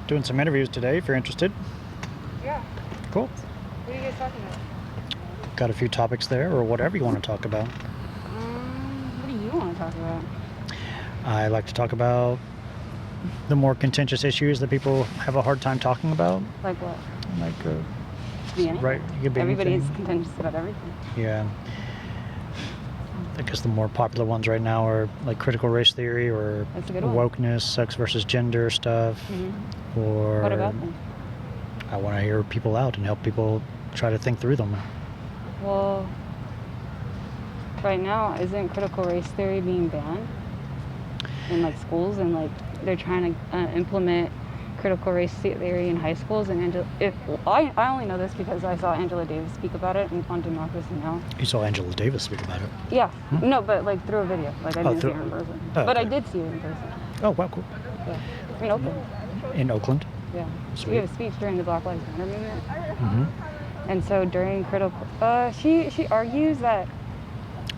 doing some interviews today if you're interested. Yeah. Cool. What are you guys talking about? Got a few topics there, or whatever you want to talk about. What do you want to talk about? I like to talk about the more contentious issues that people have a hard time talking about. Like what? Like, Be anything. right, it could be Everybody's anything. contentious about everything. Yeah. I guess the more popular ones right now are like critical race theory or That's a good one. wokeness, sex versus gender stuff. Mm-hmm. Or What about them? I want to hear people out and help people try to think through them. Well, right now, isn't critical race theory being banned in like schools, and like they're trying to implement critical race theory in high schools? And I only know this because I saw Angela Davis speak about it on Democracy Now! You saw Angela Davis speak about it. Yeah, no, but like through a video. Like I didn't see her in person, Oh, but I okay. did see her in person. Oh, wow, cool. Yeah, in Oakland. In Oakland? Yeah, Sweet. she gave a speech during the Black Lives Matter movement. Mm-hmm. And so during she argues that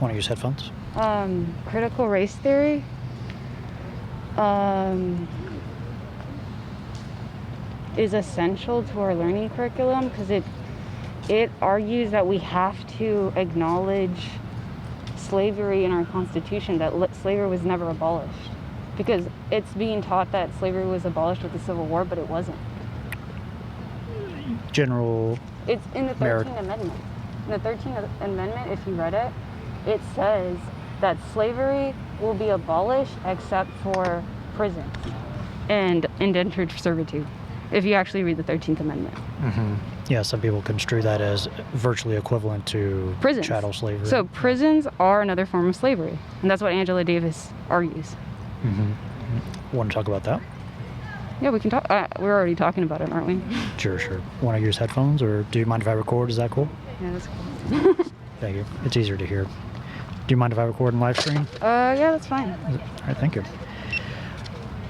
Want to use headphones? critical race theory is essential to our learning curriculum because it argues that we have to acknowledge slavery in our Constitution, that slavery was never abolished. Because it's being taught that slavery was abolished with the Civil War, but it wasn't. General. It's in the 13th Amendment. In the 13th Amendment, if you read it, it says that slavery will be abolished except for prisons and indentured servitude, if you actually read the 13th Amendment. Mm-hmm. Yeah, some people construe that as virtually equivalent to Prisons. chattel slavery. So prisons are another form of slavery, and that's what Angela Davis argues. Mm-hmm. Want to talk about that? Yeah, we can talk. We're already talking about it, aren't we? Sure. Want to use headphones, or do you mind if I record? Is that cool? Yeah, that's cool. Thank you. It's easier to hear. Do you mind if I record and live stream? Yeah, that's fine. All right, thank you.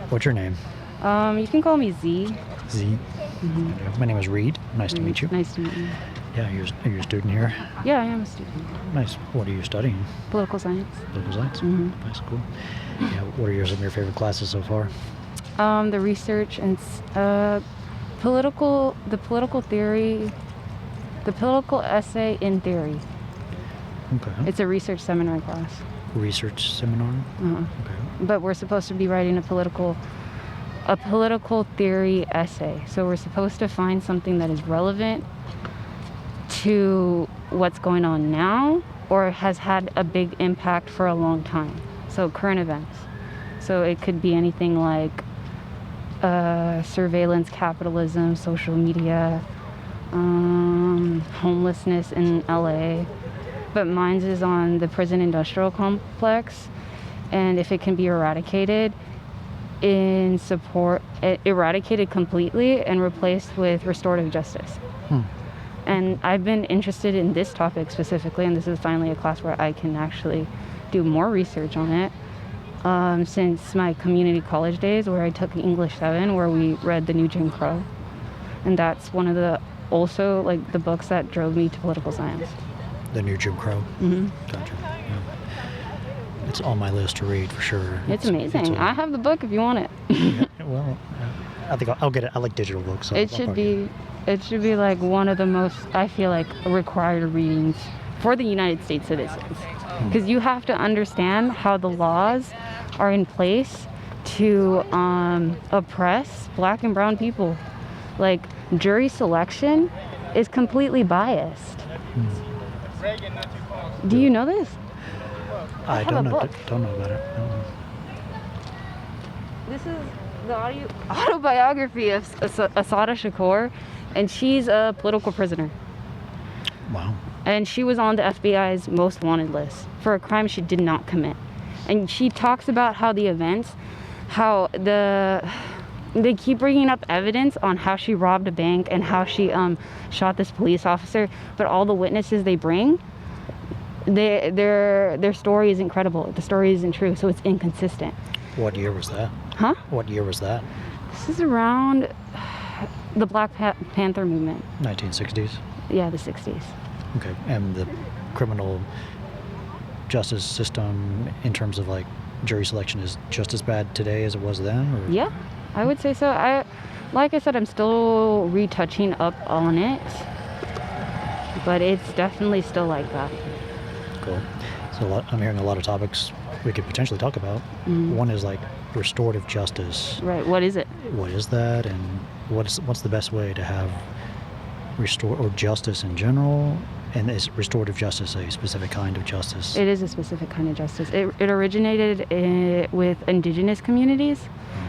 What's your name? You can call me Z. Z. Mm-hmm. My name is Reed. Nice to meet you. Nice to meet you. Yeah, are you a student here? Yeah, I am a student. Nice. What are you studying? Political science. Political science? Mm-hmm. Nice, cool. Yeah, what are some of your favorite classes so far? The research and the political theory, the political essay in theory. Okay. It's a research seminar class. Research seminar? Uh-huh. Okay. But we're supposed to be writing a political theory essay. So we're supposed to find something that is relevant to what's going on now or has had a big impact for a long time. So current events. So it could be anything like surveillance capitalism, social media, homelessness in LA. But mine's is on the prison industrial complex and if it can be eradicated eradicated completely and replaced with restorative justice. And I've been interested in this topic specifically, and this is finally a class where I can actually do more research on it since my community college days where I took English 7 where we read The New Jim Crow. And that's one of the books that drove me to political science. The New Jim Crow? Mm-hmm. Gotcha. Yeah. It's on my list to read for sure. It's amazing. I have the book if you want it. Yeah, well, I think I'll get it. I like digital books. So It should be like one of the most, I feel like, required readings for the United States citizens. Because you have to understand how the laws are in place to oppress black and brown people. Like, jury selection is completely biased. Do you know this? I have don't a know. book. Don't know about it. This is the autobiography of Assata Shakur, and she's a political prisoner. Wow. And she was on the FBI's most wanted list for a crime she did not commit. And she talks about how they keep bringing up evidence on how she robbed a bank and how she shot this police officer, but all the witnesses they bring, their story isn't credible. The story isn't true, so it's inconsistent. What year was that? Huh? What year was that? This is around the Black Panther movement. 1960s? Yeah, the 60s. Okay. And the criminal justice system in terms of like jury selection is just as bad today as it was then? Or? Yeah, I would say so. Like I said, I'm still retouching up on it, but it's definitely still like that. Cool. So I'm hearing a lot of topics we could potentially talk about. One is like restorative justice. Right. What is it? What is that, and what's the best way to have or justice in general? And is restorative justice a specific kind of justice? It is a specific kind of justice. It originated with indigenous communities,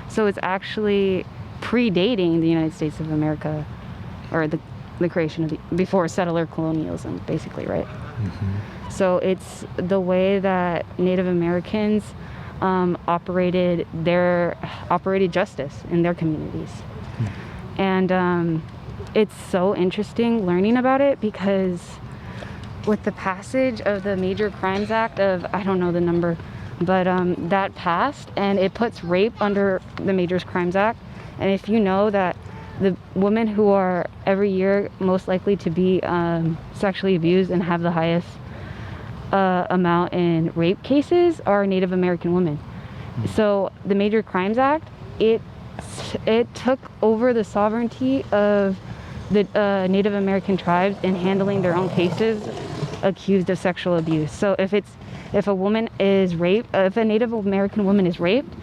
so it's actually predating the United States of America, or the creation of before settler colonialism, basically, right? So it's the way that Native Americans operated justice in their communities. And it's so interesting learning about it, because with the passage of the Major Crimes Act of, I don't know the number, but that passed, and it puts rape under the Major Crimes Act. And if you know that the women who are every year most likely to be sexually abused and have the highest amount in rape cases are Native American women. So the Major Crimes Act, it took over the sovereignty of the Native American tribes in handling their own cases accused of sexual abuse. So if a woman is raped, if a Native American woman is raped,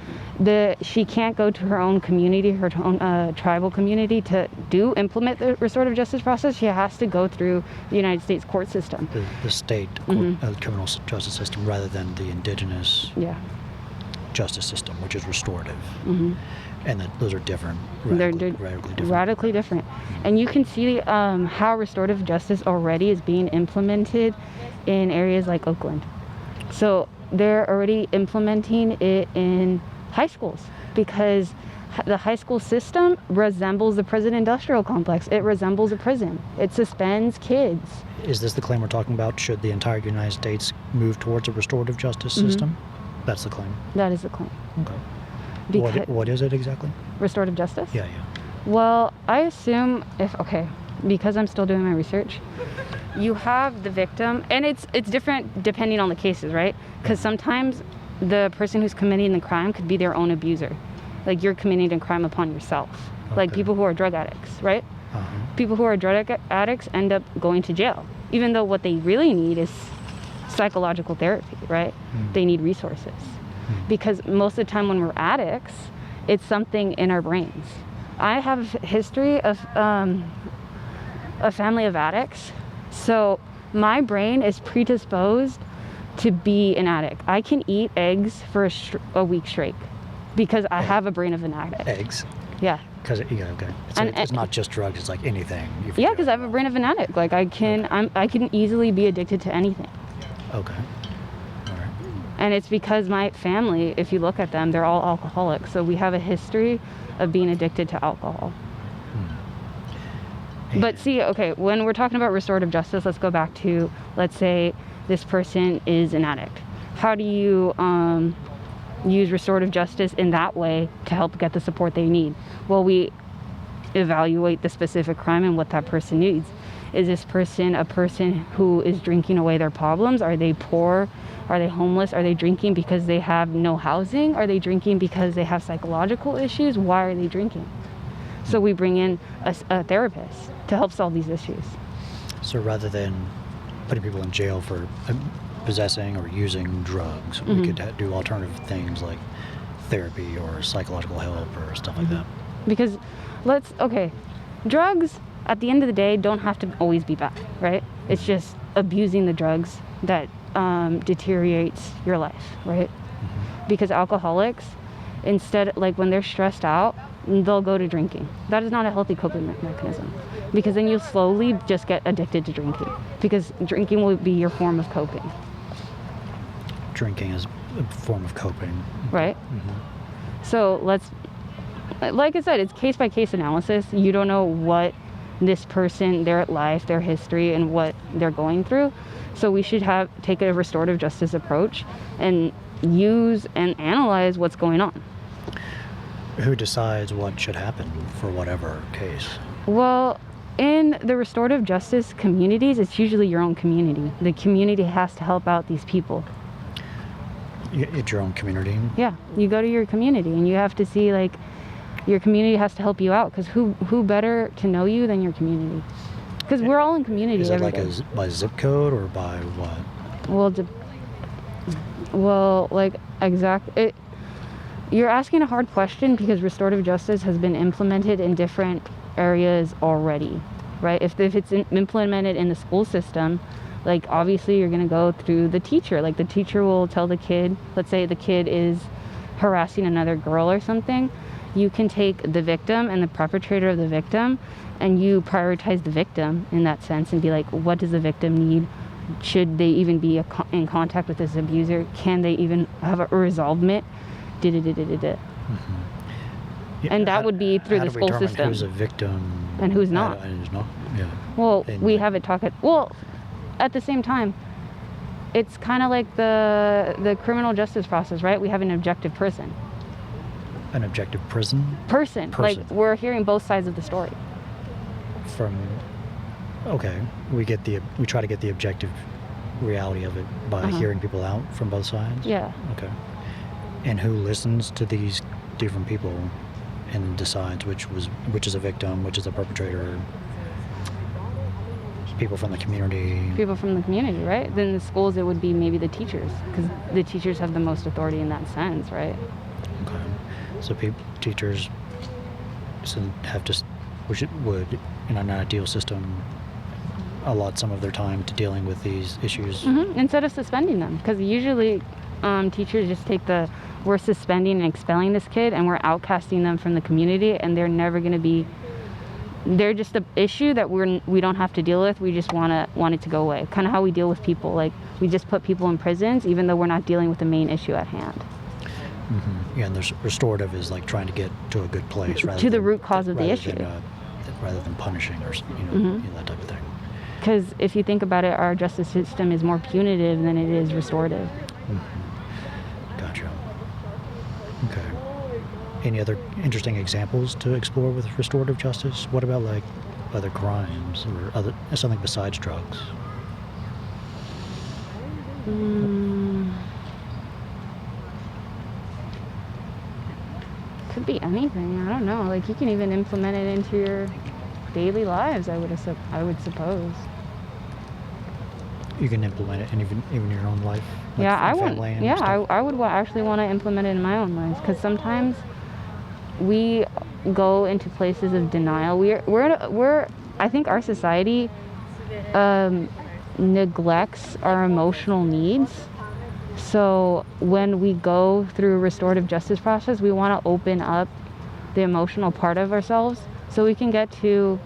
she can't go to her own community, her own tribal community to implement the restorative justice process. She has to go through the United States court system. The state criminal justice system, rather than the indigenous justice system, which is restorative. And those are different, radically different. Radically different. And you can see how restorative justice already is being implemented in areas like Oakland. So they're already implementing it in high schools, because the high school system resembles the prison industrial complex. It resembles a prison. It suspends kids. Is this the claim we're talking about? Should the entire United States move towards a restorative justice system? That's the claim. That is the claim. Okay. What is it exactly? Restorative justice? Yeah. Well, I assume because I'm still doing my research, you have the victim, and it's different depending on the cases, right? Because sometimes the person who's committing the crime could be their own abuser. Like, you're committing a crime upon yourself. Like people who are drug addicts, right? People who are drug addicts end up going to jail, even though what they really need is psychological therapy, right? They need resources. Because most of the time when we're addicts, it's something in our brains. I have a history of a family of addicts, so my brain is predisposed to be an addict. I can eat eggs for a week straight because I have a brain of an addict. Eggs? Yeah. Because it's not just drugs. It's like anything. Yeah, because I have a brain of an addict. Like I can easily be addicted to anything. Okay. All right. And it's because my family, if you look at them, they're all alcoholics. So we have a history of being addicted to alcohol. But see, when we're talking about restorative justice, let's go back to, let's say this person is an addict. How do you use restorative justice in that way to help get the support they need? Well, we evaluate the specific crime and what that person needs. Is this person a person who is drinking away their problems? Are they poor? Are they homeless? Are they drinking because they have no housing? Are they drinking because they have psychological issues? Why are they drinking? So we bring in a therapist to help solve these issues. So rather than putting people in jail for possessing or using drugs, we could do alternative things like therapy or psychological help or stuff like that. Because drugs at the end of the day don't have to always be bad, right? It's just abusing the drugs that deteriorates your life, right? Because alcoholics, instead, like when they're stressed out, they'll go to drinking. That is not a healthy coping mechanism, because then you'll slowly just get addicted to drinking, because drinking will be your form of coping. Drinking is a form of coping. Right? So like I said, it's case-by-case analysis. You don't know what this person, their life, their history, and what they're going through. So we should take a restorative justice approach and use and analyze what's going on. Who decides what should happen for whatever case? Well, in the restorative justice communities, it's usually your own community. The community has to help out these people. It's your own community? Yeah, you go to your community and you have to see, like, Your community has to help you out, because who better to know you than your community? Because we're all in community. Is it like day. by zip code or by what? You're asking a hard question, because restorative justice has been implemented in different areas already, right? If it's implemented in the school system, like obviously you're going to go through the teacher. Like the teacher will tell the kid, let's say the kid is harassing another girl or something, you can take the victim and the perpetrator of the victim, and you prioritize the victim in that sense and be like, what does the victim need? Should they even be in contact with this abuser? Can they even have a resolvement? Yeah, And that would be through the school system. Who's a victim and who's not? And who's not? Yeah. Well, we have it talk. Well, at the same time, it's kind of like the criminal justice process, right? We have an objective person. An objective person. Like we're hearing both sides of the story. Okay, we try to get the objective reality of it by hearing people out from both sides. Yeah. Okay. And who listens to these different people and decides which is a victim, which is a perpetrator? People from the community. People from the community, right? Then the schools, it would be maybe the teachers, because the teachers have the most authority in that sense, right? Okay. So teachers would, in an ideal system, allot some of their time to dealing with these issues. Instead of suspending them, because usually teachers just take we're suspending and expelling this kid, and we're outcasting them from the community, and they're never going to be. They're just an issue that we don't have to deal with. We just want it to go away. Kind of how we deal with people. Like we just put people in prisons, even though we're not dealing with the main issue at hand. Yeah, and there's restorative is like trying to get to a good place, to the root cause of the issue, rather than punishing or that type of thing. Because if you think about it, our justice system is more punitive than it is restorative. Gotcha. Okay. Any other interesting examples to explore with restorative justice? What about like other crimes or something besides drugs? Could be anything. I don't know. Like you can even implement it into your daily lives. I would suppose. You can implement it in even your own life. Like Yeah, I would. family and Yeah, stuff? I would actually want to implement it in my own life, because sometimes we go into places of denial. I think our society neglects our emotional needs. So when we go through a restorative justice process, we want to open up the emotional part of ourselves so we can get to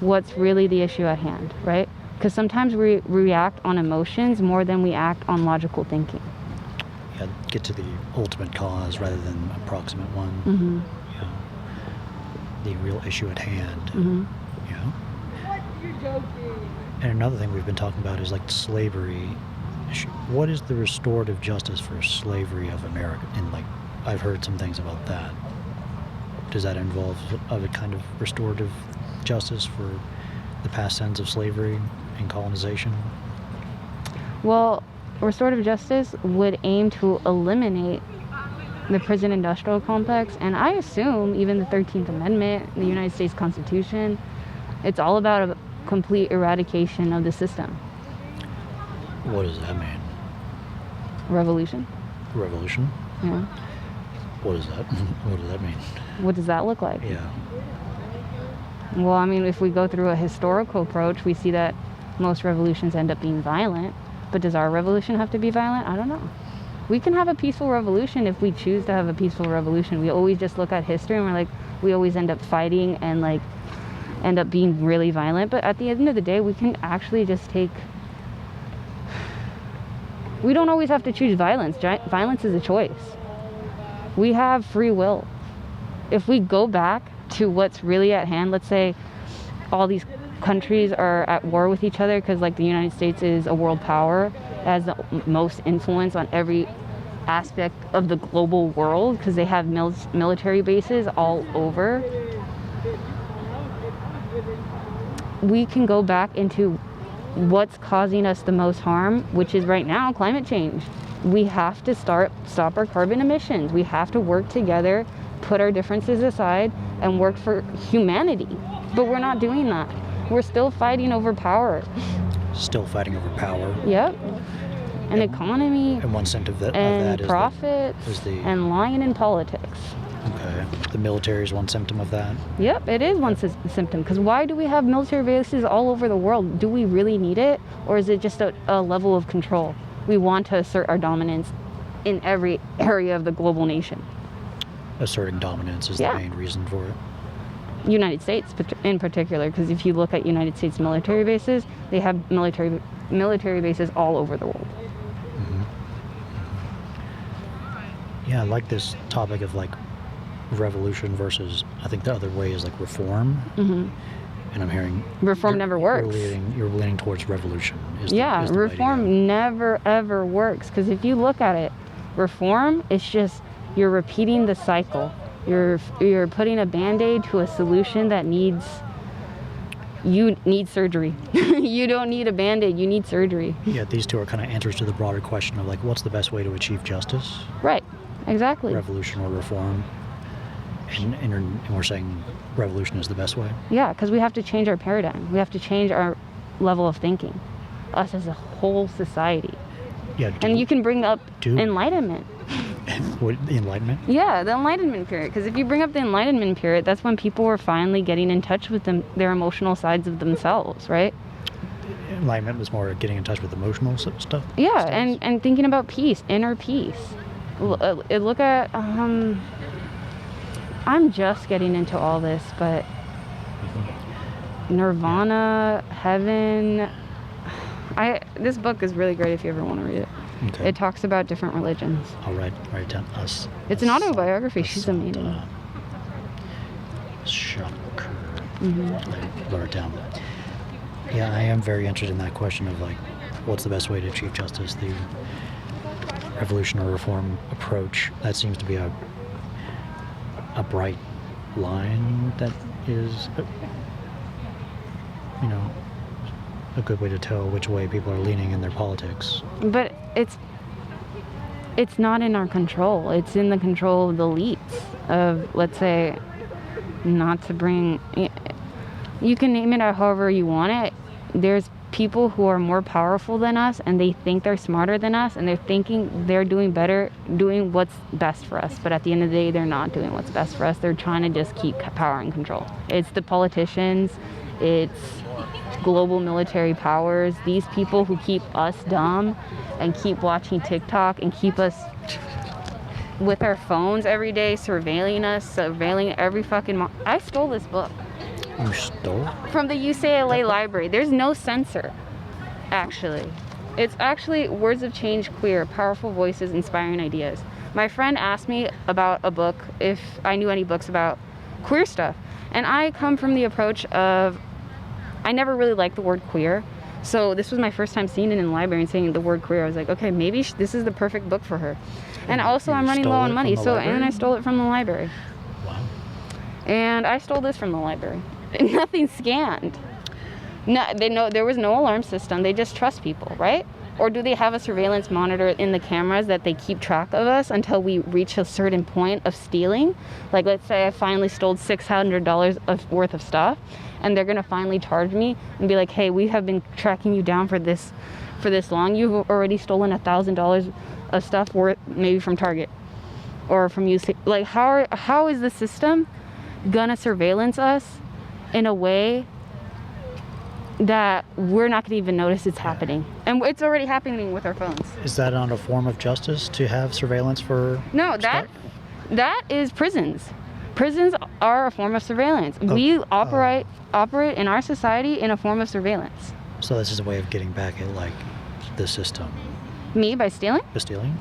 what's really the issue at hand, right? Because sometimes we react on emotions more than we act on logical thinking. Yeah, get to the ultimate cause rather than approximate one. Yeah. The real issue at hand. Yeah. And another thing we've been talking about is like slavery. What is the restorative justice for slavery of America? And like, I've heard some things about that. Does that involve a kind of restorative justice for the past ends of slavery and colonization? Well, restorative justice would aim to eliminate the prison industrial complex, and I assume even the 13th Amendment, the United States Constitution, it's all about a complete eradication of the system. What does that mean? Revolution. Revolution? Yeah. What does that mean? What does that look like? Yeah. Well, I mean, if we go through a historical approach, we see that most revolutions end up being violent. But does our revolution have to be violent? I don't know. We can have a peaceful revolution if we choose to have a peaceful revolution. We always just look at history and we're like, we always end up fighting and like end up being really violent. But at the end of the day, we can actually just we don't always have to choose violence. Violence is a choice. We have free will. If we go back to what's really at hand, let's say all these countries are at war with each other because like the United States is a world power, has the most influence on every aspect of the global world because they have military bases all over. We can go back into what's causing us the most harm, which is right now climate change. We have to stop our carbon emissions. We have to work together, put our differences aside and work for humanity. But we're not doing that. We're still fighting over power. Still fighting over power. Yep. And economy. And one symptom of that And is profits. And lying in politics. Okay. The military is one symptom of that. Yep, it is one symptom. Because why do we have military bases all over the world? Do we really need it? Or is it just a level of control? We want to assert our dominance in every area of the global nation. Asserting dominance is the main reason for it. United States in particular, because if you look at United States military bases, they have military bases all over the world. Yeah, I like this topic of like revolution versus, I think the other way is like reform. And I'm hearing reform never works. You're leaning towards revolution. Reform never ever works, because if you look at it, reform is just you're repeating the cycle. You're putting a band-aid to a solution that you need surgery. You don't need a band-aid, you need surgery. Yeah, these two are kind of answers to the broader question of like, what's the best way to achieve justice? Right, exactly. Revolution or reform. And we're saying revolution is the best way? Yeah, because we have to change our paradigm. We have to change our level of thinking. Us as a whole society. Yeah. And you can bring up enlightenment. What, the Enlightenment? Yeah, the Enlightenment period. Because if you bring up the Enlightenment period, that's when people were finally getting in touch with their emotional sides of themselves, right? Enlightenment was more getting in touch with emotional stuff? Yeah, and thinking about peace, inner peace. Look at, I'm just getting into all this, but Nirvana, heaven. This book is really great if you ever want to read it. Okay. It talks about different religions. I'll write it down. It's an autobiography. She's amazing. Shocker. Wrote it down. Yeah, I am very interested in that question of like, what's the best way to achieve justice? The revolution or reform approach. That seems to be a bright line that is, a good way to tell which way people are leaning in their politics. But it's not in our control. It's in the control of the elites of, let's say, not to bring, you can name it however you want it. There's people who are more powerful than us and they think they're smarter than us and they're thinking they're doing better, doing what's best for us. But at the end of the day, they're not doing what's best for us. They're trying to just keep power and control. It's the politicians, it's global military powers, these people who keep us dumb and keep watching TikTok and keep us with our phones every day, surveilling us, surveilling every fucking I stole this book. You stole? From the UCLA library. There's no censor, actually. It's actually Words of Change Queer, Powerful Voices, Inspiring Ideas. My friend asked me about a book, if I knew any books about queer stuff. And I come from the approach of, I never really liked the word queer. So this was my first time seeing it in the library and saying the word queer. I was like, okay, maybe this is the perfect book for her. And also I'm running low on money, and I stole it from the library. Wow. And I stole this from the library. Nothing scanned. No, they know there was no alarm system. They just trust people, right? Or do they have a surveillance monitor in the cameras that they keep track of us until we reach a certain point of stealing? Like, let's say I finally stole $600 worth of stuff, and they're gonna finally charge me and be like, "Hey, we have been tracking you down for this long. You've already stolen $1,000 of stuff worth maybe from Target or from UC." Like, how is the system gonna surveillance us in a way that we're not going to even notice it's happening? And it's already happening with our phones. Is that not a form of justice to have surveillance for No, that is prisons. Prisons are a form of surveillance. We operate in our society in a form of surveillance. So this is a way of getting back at like the system. Me, by stealing? By stealing?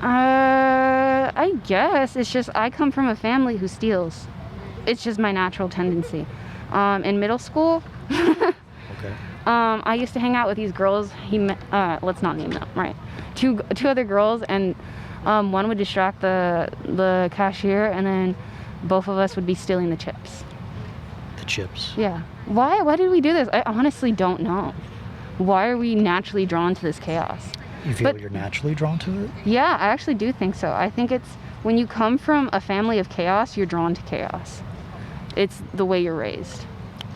I guess it's just I come from a family who steals. It's just my natural tendency. In middle school, okay. I used to hang out with these girls. Let's not name them, right? Two other girls, and one would distract the cashier, and then both of us would be stealing the chips. The chips? Yeah. Why did we do this? I honestly don't know. Why are we naturally drawn to this chaos? You feel you're naturally drawn to it? Yeah, I actually do think so. I think it's when you come from a family of chaos, you're drawn to chaos. It's the way you're raised.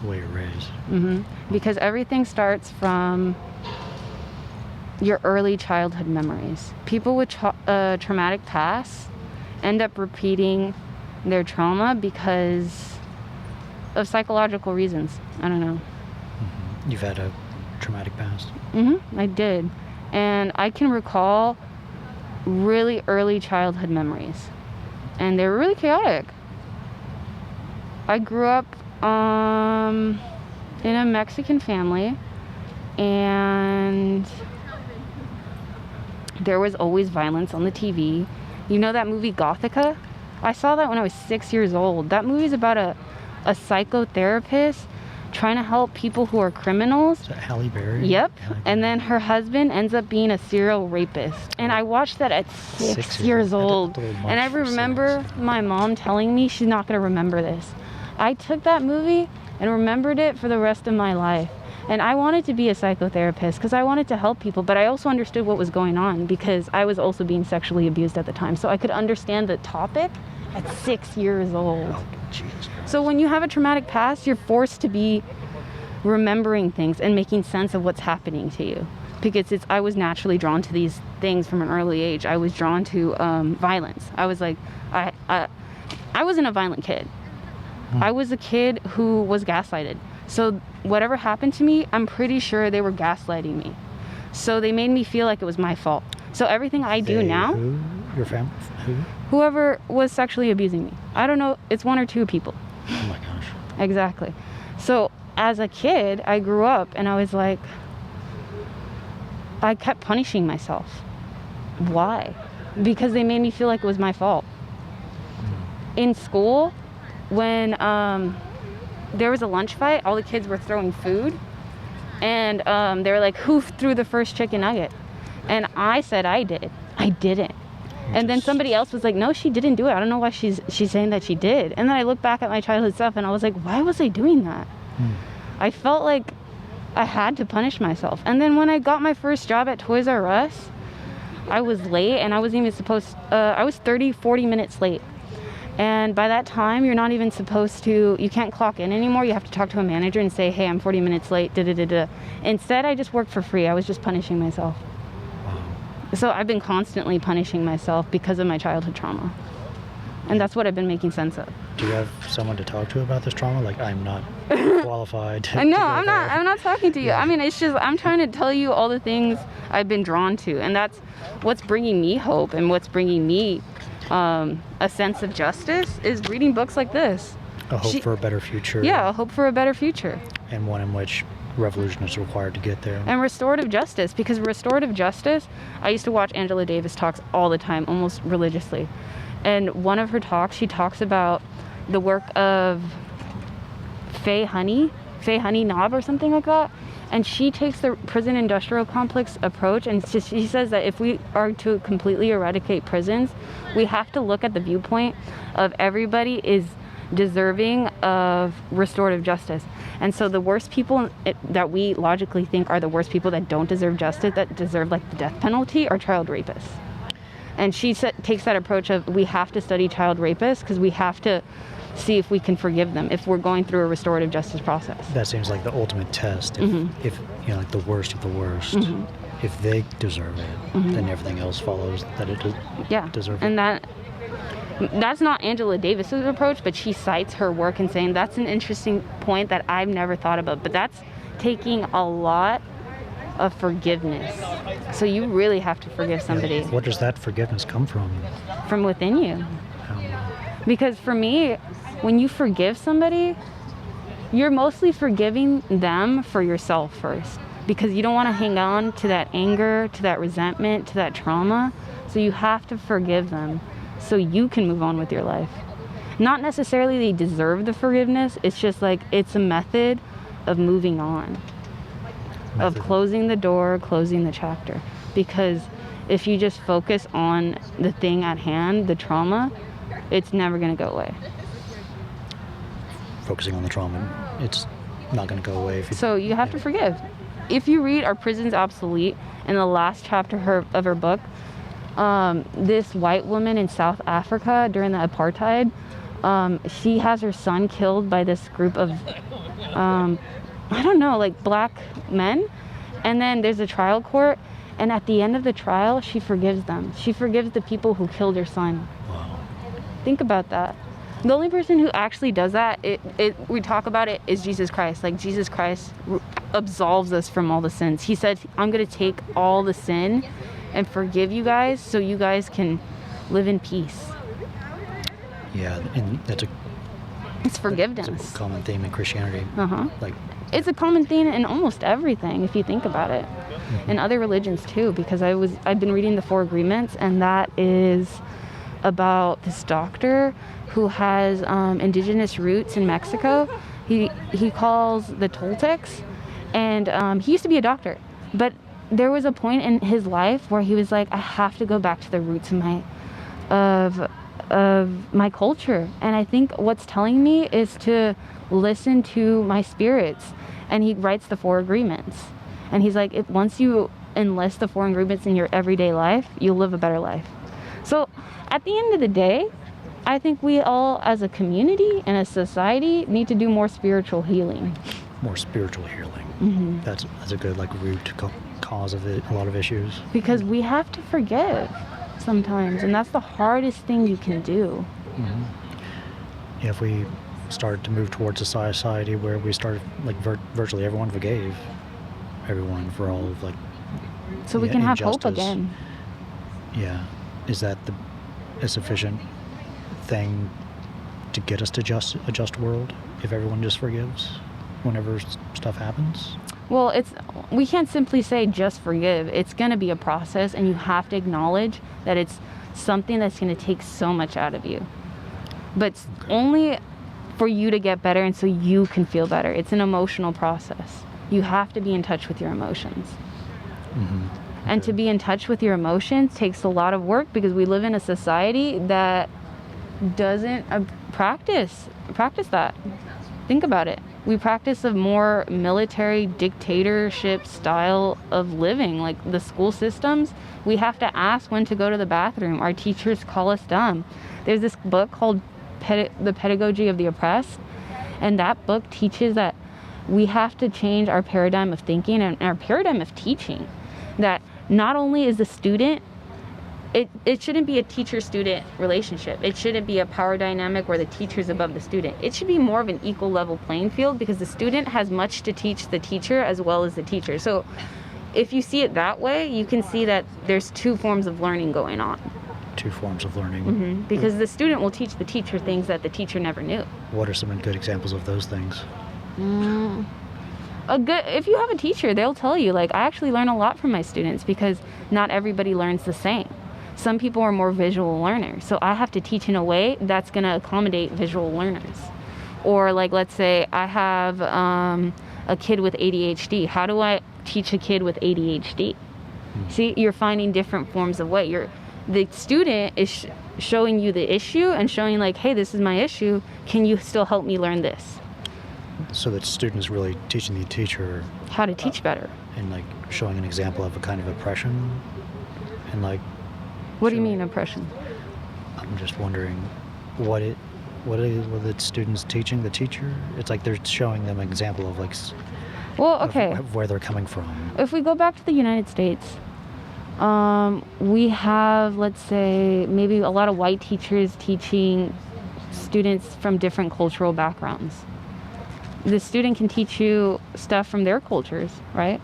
The way you're raised. Because everything starts from your early childhood memories. People with traumatic pasts end up repeating their trauma because of psychological reasons. I don't know. You've had a traumatic past? I did. And I can recall really early childhood memories. And they were really chaotic. I grew up in a Mexican family, and there was always violence on the TV. You know that movie Gothica? I saw that when I was 6 years old. That movie's about a psychotherapist trying to help people who are criminals. Is that Halle Berry? Yep. Halle Berry. And then her husband ends up being a serial rapist. And I watched that at 6 years old. And I remember my mom telling me she's not going to remember this. I took that movie and remembered it for the rest of my life. And I wanted to be a psychotherapist because I wanted to help people, but I also understood what was going on because I was also being sexually abused at the time. So I could understand the topic at 6 years old. Oh, Jesus Christ. So when you have a traumatic past, you're forced to be remembering things and making sense of what's happening to you. Because I was naturally drawn to these things from an early age. I was drawn to violence. I was like, I wasn't a violent kid. I was a kid who was gaslighted. So whatever happened to me, I'm pretty sure they were gaslighting me. So they made me feel like it was my fault. So everything I do now, Who? Your family? Who? whoever was sexually abusing me, I don't know, it's one or two people. Oh my gosh. Exactly. So as a kid, I grew up and I was like, I kept punishing myself. Why? Because they made me feel like it was my fault. In school, when there was a lunch fight, all the kids were throwing food, and they were like, who threw the first chicken nugget? And I said I did. I didn't. And then somebody else was like, no, she didn't do it. I don't know why she's saying that she did. And then I looked back at my childhood stuff and I was like, why was I doing that? I felt like I had to punish myself. And then when I got my first job at Toys R Us, I was late, and I wasn't even supposed, I was 40 minutes late. And by that time, you're not even supposed to, you can't clock in anymore. You have to talk to a manager and say, hey, I'm 40 minutes late, da-da-da-da. Instead, I just worked for free. I was just punishing myself. Wow. So I've been constantly punishing myself because of my childhood trauma. And that's what I've been making sense of. Do you have someone to talk to about this trauma? Like, I'm not qualified to No, go I'm not talking to you. Yeah. I mean, it's just, I'm trying to tell you all the things I've been drawn to. And that's what's bringing me hope and what's bringing me a sense of justice is reading books like this. A hope for a better future. Yeah, a hope for a better future. And one in which revolution is required to get there. And restorative justice, because restorative justice, I used to watch Angela Davis talks all the time, almost religiously. And one of her talks, she talks about the work of Faye Honey Knob or something like that. And she takes the prison industrial complex approach, and she says that if we are to completely eradicate prisons, we have to look at the viewpoint of everybody is deserving of restorative justice. And so the worst people that we logically think are the worst people that don't deserve justice, that deserve like the death penalty, are child rapists. And she takes that approach of we have to study child rapists because we have to see if we can forgive them if we're going through a restorative justice process. That seems like the ultimate test. If you know, like the worst of the worst, if they deserve it, then everything else follows that it deserves it. And that's not Angela Davis's approach, but she cites her work and saying that's an interesting point that I've never thought about. But that's taking a lot of forgiveness. So you really have to forgive somebody. What does that forgiveness come from? From within you. I don't know. Because for me, when you forgive somebody, you're mostly forgiving them for yourself first. Because you don't want to hang on to that anger, to that resentment, to that trauma. So you have to forgive them so you can move on with your life. Not necessarily they deserve the forgiveness. It's just like it's a method of moving on. Of closing the door, closing the chapter. Because if you just focus on the thing at hand, the trauma, it's never going to go away. Focusing on the trauma, it's not going to go away. So you have to forgive. If you read Are Prisons Obsolete, in the last chapter of her book, This white woman in South Africa during the apartheid, she has her son killed by this group of, I don't know, like black men. And then there's a trial court. And at the end of the trial, she forgives them. She forgives the people who killed her son. Wow. Think about that. The only person who actually does that, we talk about it, is Jesus Christ. Like, Jesus Christ absolves us from all the sins. He said, I'm going to take all the sin and forgive you guys so you guys can live in peace. Yeah, and It's forgiveness. it's a common theme in Christianity. Uh-huh. Like, It's a common theme in almost everything, if you think about it. In other religions too, because I've been reading the Four Agreements, and that is about this doctor who has indigenous roots in Mexico. He calls the Toltecs, and he used to be a doctor, but there was a point in his life where he was like, I have to go back to the roots of my culture. And I think what's telling me is to listen to my spirits. And he writes the Four Agreements. And he's like, once you enlist the Four Agreements in your everyday life, you'll live a better life. So at the end of the day, I think we all as a community and a society need to do more spiritual healing. more spiritual healing. Mm-hmm. That's a good like root cause of it, a lot of issues. Because we have to forgive sometimes, and that's the hardest thing you can do. Mm-hmm. Yeah, if we started to move towards a society where we started like virtually everyone forgave everyone for all of like So we can have hope injustice. again. Yeah, is that a sufficient thing to get us to a just world if everyone just forgives whenever stuff happens? Well, we can't simply say just forgive. It's going to be a process, and you have to acknowledge that it's something that's going to take so much out of you. But it's only for you to get better and so you can feel better. It's an emotional process. You have to be in touch with your emotions. Mm-hmm. And to be in touch with your emotions takes a lot of work, because we live in a society that doesn't practice that. Think about it. We practice a more military dictatorship style of living. Like the school systems, we have to ask when to go to the bathroom. Our teachers call us dumb. There's this book called The Pedagogy of the Oppressed, and that book teaches that we have to change our paradigm of thinking and our paradigm of teaching. That not only is the student, it shouldn't be a teacher-student relationship. It shouldn't be a power dynamic where the teacher's above the student. It should be more of an equal level playing field, because the student has much to teach the teacher as well as the teacher. So if you see it that way, you can see that there's two forms of learning going on. Two forms of learning. Mm-hmm. Because the student will teach the teacher things that the teacher never knew. What are some good examples of those things? If you have a teacher, they'll tell you, like, I actually learn a lot from my students, because not everybody learns the same. Some people are more visual learners, so I have to teach in a way that's going to accommodate visual learners. Or like, let's say I have a kid with ADHD. How do I teach a kid with ADHD? See, you're finding different forms of way. The student is showing you the issue and showing like, hey, this is my issue. Can you still help me learn this? So that students really teaching the teacher How to teach better. and like showing an example of a kind of oppression, and like. What do you mean oppression? I'm just wondering, what are the students teaching the teacher? It's like they're showing them an example of like. Well, okay. Of where they're coming from. If we go back to the United States, we have, let's say, maybe a lot of white teachers teaching students from different cultural backgrounds. The student can teach you stuff from their cultures, right?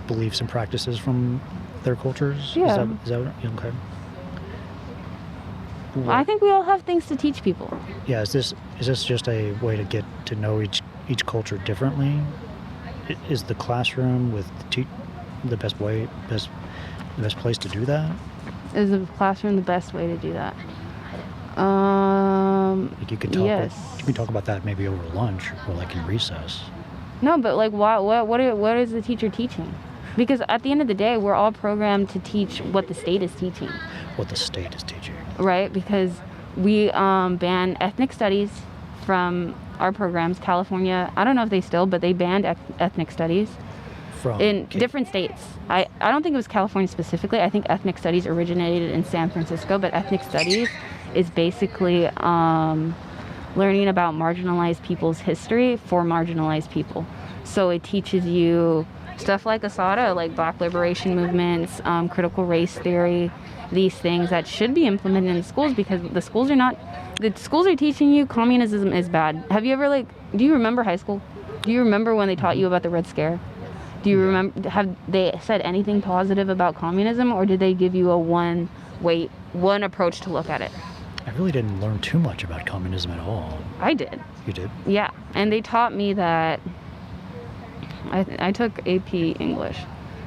Beliefs and practices from their cultures? Yeah. Is that okay? I think we all have things to teach people. Yeah, is this just a way to get to know each culture differently? Is the classroom with the best place to do that? Is the classroom the best way to do that? Like you could talk. Yes. You can talk about that maybe over lunch or like in recess. No, but like, what is the teacher teaching? Because at the end of the day, we're all programmed to teach what the state is teaching. What the state is teaching. Right, because we ban ethnic studies from our programs. California, I don't know if they still, but they banned ethnic studies. From in different states. I don't think it was California specifically. I think ethnic studies originated in San Francisco, but ethnic studies is basically learning about marginalized people's history for marginalized people. So it teaches you stuff like ASADA, like Black liberation movements, critical race theory, these things that should be implemented in schools, because the schools are teaching you communism is bad. Have you ever do you remember high school? Do you remember when they taught you about the Red Scare? Do you remember, have they said anything positive about communism, or did they give you a one approach to look at it? I really didn't learn too much about communism at all. I did. You did? Yeah, and they taught me that, I took AP English.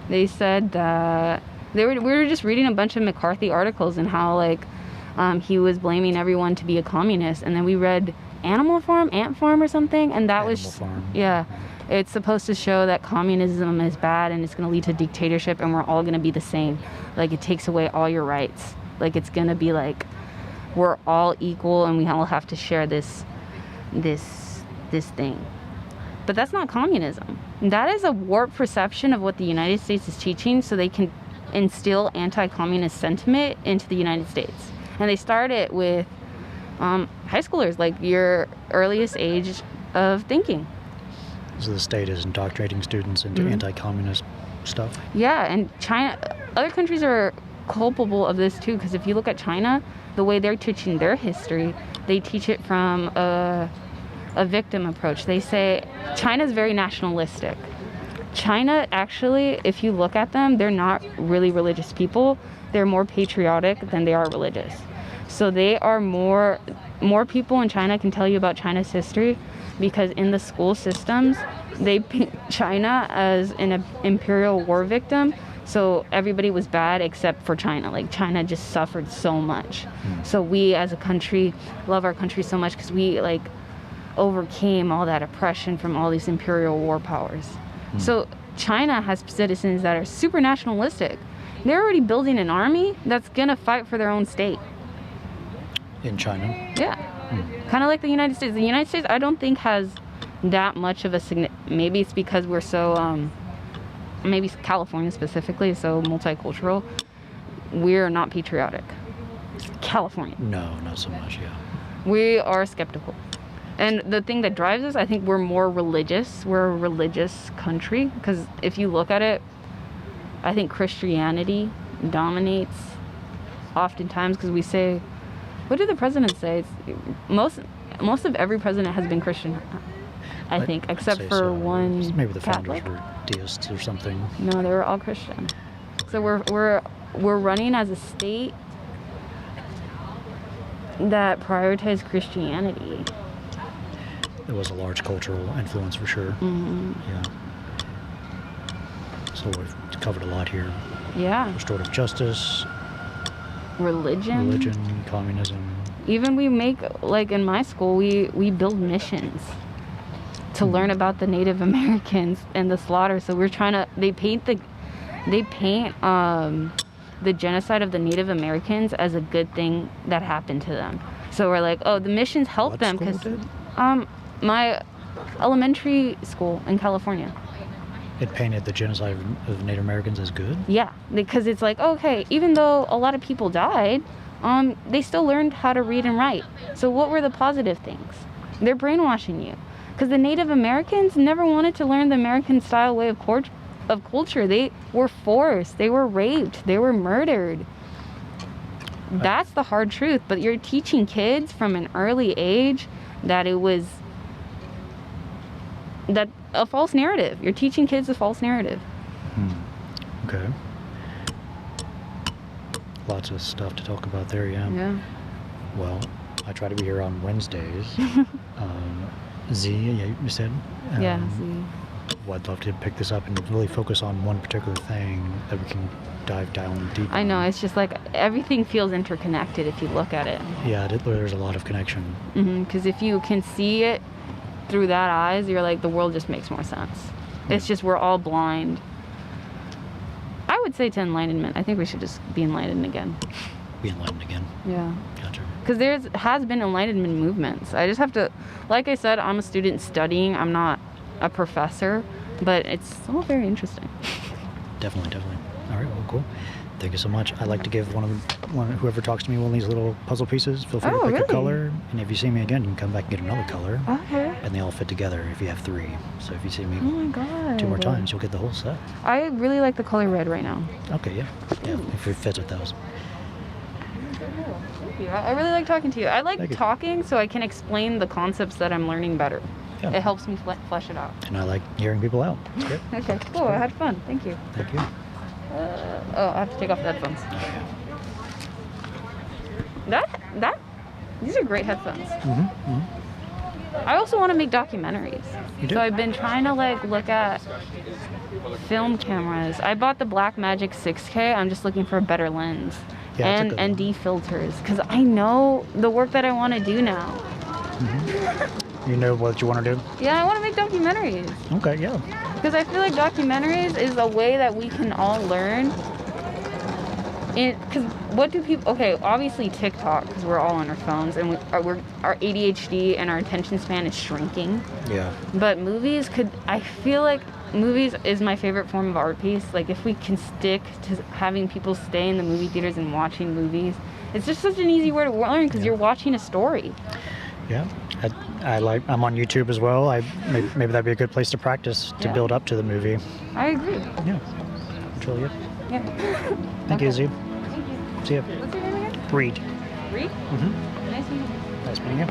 They said that we were just reading a bunch of McCarthy articles and how he was blaming everyone to be a communist, and then we read Ant Farm or something, and that Animal Farm. Yeah. It's supposed to show that communism is bad and it's going to lead to dictatorship, and we're all going to be the same. It takes away all your rights. It's going to be we're all equal and we all have to share this thing. But that's not communism. That is a warped perception of what the United States is teaching, so they can instill anti-communist sentiment into the United States. And they start it with high schoolers, your earliest age of thinking. So the state is indoctrinating students into anti-communist stuff? Yeah, and China, other countries are culpable of this too, because if you look at China, the way they're teaching their history, they teach it from a victim approach. They say China's very nationalistic. China, actually, if you look at them, they're not really religious people. They're more patriotic than they are religious. So they are more people in China can tell you about China's history, because in the school systems, they paint China as an imperial war victim. So everybody was bad except for China. China just suffered so much. So we as a country love our country so much because we overcame all that oppression from all these imperial war powers. So China has citizens that are super nationalistic. They're already building an army that's gonna fight for their own state. In China? Yeah. Kind of like the United States. The United States, I don't think, has that much of a maybe it's because we're so maybe California specifically is so multicultural. We're not patriotic. California. No, not so much, yeah. We are skeptical. And the thing that drives us, I think we're more religious. We're a religious country, because if you look at it, I think Christianity dominates oftentimes, because we say, what did the president say? Most of every president has been Christian, I think, except for so. one Maybe the Catholic. founders were deists or something. No, they were all Christian. So we're running as a state that prioritized Christianity. There was a large cultural influence for sure. Yeah. So we've covered a lot here. Yeah. Restorative justice, Religion, communism. Even we make, in my school, we build missions to learn about the Native Americans and the slaughter. So we're trying to, they paint the genocide of the Native Americans as a good thing that happened to them. So we're like, oh, the missions help What them, school because did? my elementary school in California. It painted the genocide of Native Americans as good? Yeah, because it's okay, even though a lot of people died, they still learned how to read and write. So what were the positive things? They're brainwashing you. Because the Native Americans never wanted to learn the American style way of culture. They were forced, they were raped, they were murdered. That's the hard truth. But you're teaching kids from an early age that it was a false narrative. You're teaching kids a false narrative. Okay. Lots of stuff to talk about there, yeah. Yeah. Well, I try to be here on Wednesdays. Z, you said? Yeah. Well, I'd love to pick this up and really focus on one particular thing that we can dive down deep. I know, it's just everything feels interconnected if you look at it. Yeah, there's a lot of connection. Because if you can see it through that eyes, you're the world just makes more sense. It's just we're all blind. I would say to enlightenment. I think we should just be enlightened again. Be enlightened again. Yeah. Gotcha. Because has been enlightenment movements. I just have to, like I said, I'm a student studying. I'm not a professor. but it's all very interesting. Definitely. All right, well, cool. Thank you so much. I like to give whoever talks to me one of these little puzzle pieces. Feel free to pick really? a color, and if you see me again, you can come back and get another color. Okay. And they all fit together if you have 3. So if you see me Oh my god. 2 more times, you'll get the whole set. I really like the color red right now. Okay, yeah, if it fits with those. Thank you. I really like talking to you. I like Thank you. talking so I can explain the concepts that I'm learning better. Yeah. It helps me flesh it out. And I like hearing people out. It's great. Okay, cool. I had fun. Thank you. Thank you. Oh, I have to take off the headphones. These are great headphones. I also want to make documentaries. You do? So I've been trying to look at film cameras. I bought the Blackmagic 6K. I'm just looking for a better lens. Yeah, that's a and good ND filters, because I know the work that I want to do now. You know what you want to do? Yeah, I want to make documentaries. Okay, yeah. Because I feel like documentaries is a way that we can all learn. Because what do people... Okay, obviously TikTok, because we're all on our phones, and our ADHD and our attention span is shrinking. Yeah. But movies could... I feel like movies is my favorite form of art piece. Like, if we can stick to having people stay in the movie theaters and watching movies, it's just such an easy way to learn, because you're watching a story. Yeah. I'm on YouTube as well. Maybe that'd be a good place to practice to build up to the movie. I agree. Yeah. It's really good. Yeah. Thank you, Izzy. See ya. What's your name again? Reed. Reed? Mm-hmm. Nice meeting you. Nice meeting you.